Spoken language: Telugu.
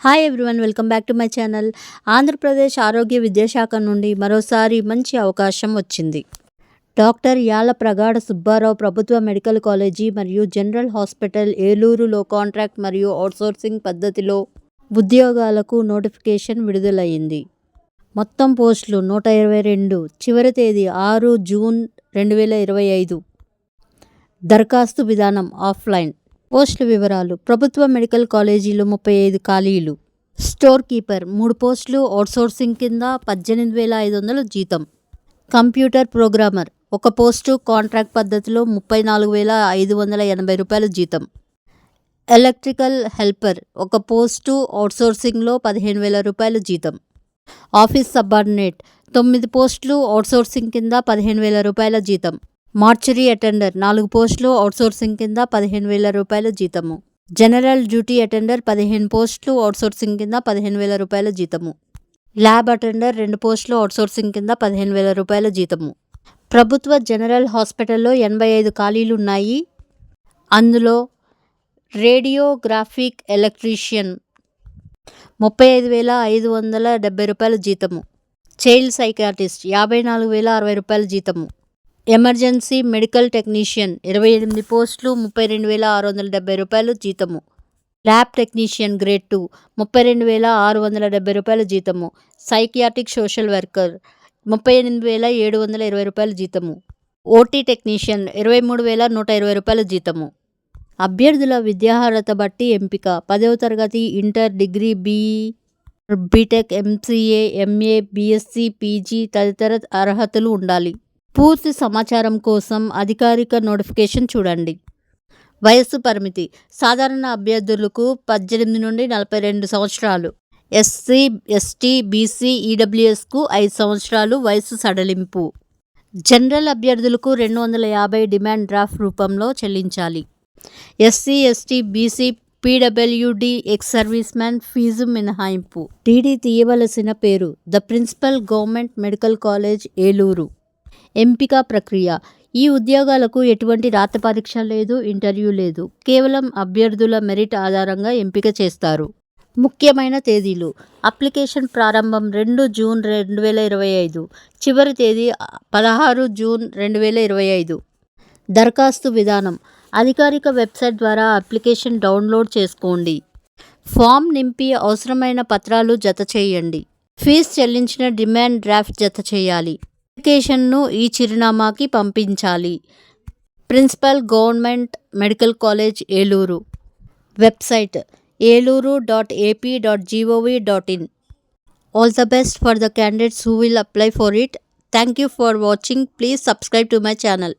Hi everyone, welcome back to my channel. Andhra Pradesh ఆరోగ్య విద్యాశాఖ నుండి మరోసారి మంచి అవకాశం వచ్చింది. డాక్టర్ యాల ప్రగాఢ సుబ్బారావు ప్రభుత్వ మెడికల్ కాలేజీ మరియు జనరల్ హాస్పిటల్ ఏలూరులో కాంట్రాక్ట్ మరియు అవుట్సోర్సింగ్ పద్ధతిలో ఉద్యోగాలకు నోటిఫికేషన్ విడుదలయ్యింది. మొత్తం పోస్టులు 122. చివరి తేదీ 6 జూన్ 2025. దరఖాస్తు విధానం ఆఫ్లైన్. పోస్టుల వివరాలు: ప్రభుత్వ మెడికల్ కాలేజీలో 35 ఖాళీలు. స్టోర్ కీపర్ 3 పోస్టులు, అవుట్సోర్సింగ్ కింద 18,500 జీతం. కంప్యూటర్ ప్రోగ్రామర్ 1 పోస్టు, కాంట్రాక్ట్ పద్ధతిలో 34,580 రూపాయల జీతం. ఎలక్ట్రికల్ హెల్పర్ 1 పోస్టు, అవుట్సోర్సింగ్లో 15,000 రూపాయల జీతం. ఆఫీస్ సబార్డినేట్ 9 పోస్టులు, అవుట్సోర్సింగ్ కింద 15,000 రూపాయల జీతం. మార్చరీ అటెండర్ 4 పోస్టులు, అవుట్సోర్సింగ్ కింద 15,000 రూపాయల జీతము. జనరల్ డ్యూటీ అటెండర్ 15 పోస్టులు, అవుట్సోర్సింగ్ కింద 15,000 రూపాయల జీతము. ల్యాబ్ అటెండర్ 2 పోస్టులు, అవుట్సోర్సింగ్ కింద 15,000 రూపాయల జీతము. ప్రభుత్వ జనరల్ హాస్పిటల్లో 85 ఖాళీలు ఉన్నాయి. అందులో రేడియోగ్రాఫిక్ ఎలక్ట్రీషియన్ 35,570 రూపాయల జీతము. చైల్డ్ సైకాట్రిస్ట్ 54,060 రూపాయల జీతము. ఎమర్జెన్సీ మెడికల్ టెక్నీషియన్ 28 పోస్టులు, 32,670 రూపాయలు జీతము. ల్యాబ్ టెక్నీషియన్ గ్రేడ్ 2 32,670 రూపాయల జీతము. సైకియాట్రిక్ సోషల్ వర్కర్ 38,720 రూపాయల జీతము. ఓటీ టెక్నీషియన్ 23,120 రూపాయల జీతము. అభ్యర్థుల విద్యార్హత బట్టి ఎంపిక: 10వ తరగతి, inter, degree, BE, BTech, MCA, MA, BSc, PG తదితర అర్హతలు ఉండాలి. పూర్తి సమాచారం కోసం అధికారిక నోటిఫికేషన్ చూడండి. వయస్సు పరిమితి: సాధారణ అభ్యర్థులకు 18 నుండి 42 సంవత్సరాలు, ఎస్సీ, ఎస్టీ, బీసీ, ఈడబ్ల్యూఎస్కు 5 సంవత్సరాలు వయస్సు సడలింపు. జనరల్ అభ్యర్థులకు 250 డిమాండ్ డ్రాఫ్ట్ రూపంలో చెల్లించాలి. SC, ST, BC, PWD, ex service man fee మినహాయింపు. డీడీ తీయవలసిన పేరు: the principal government medical college Eluru. ఎంపిక ప్రక్రియ: ఈ ఉద్యోగాలకు ఎటువంటి రాత పరీక్ష లేదు, ఇంటర్వ్యూ లేదు. కేవలం అభ్యర్థుల మెరిట్ ఆధారంగా ఎంపిక చేస్తారు. ముఖ్యమైన తేదీలు: అప్లికేషన్ ప్రారంభం 2 జూన్ 2025. చివరి తేదీ 16 జూన్ 2025. దరఖాస్తు విధానం: అధికారిక వెబ్సైట్ ద్వారా అప్లికేషన్ డౌన్లోడ్ చేసుకోండి. ఫామ్ నింపి అవసరమైన పత్రాలు జత చేయండి. ఫీజు చెల్లించిన డిమాండ్ డ్రాఫ్ట్ జత చేయాలి. అప్లికేషన్ను ఈ చిరునామాకి పంపించాలి. Principal government medical college Eluru. Website eluru.ap.gov.in. All the best for the candidates who will apply for it. Thank you for watching. Please subscribe to my channel.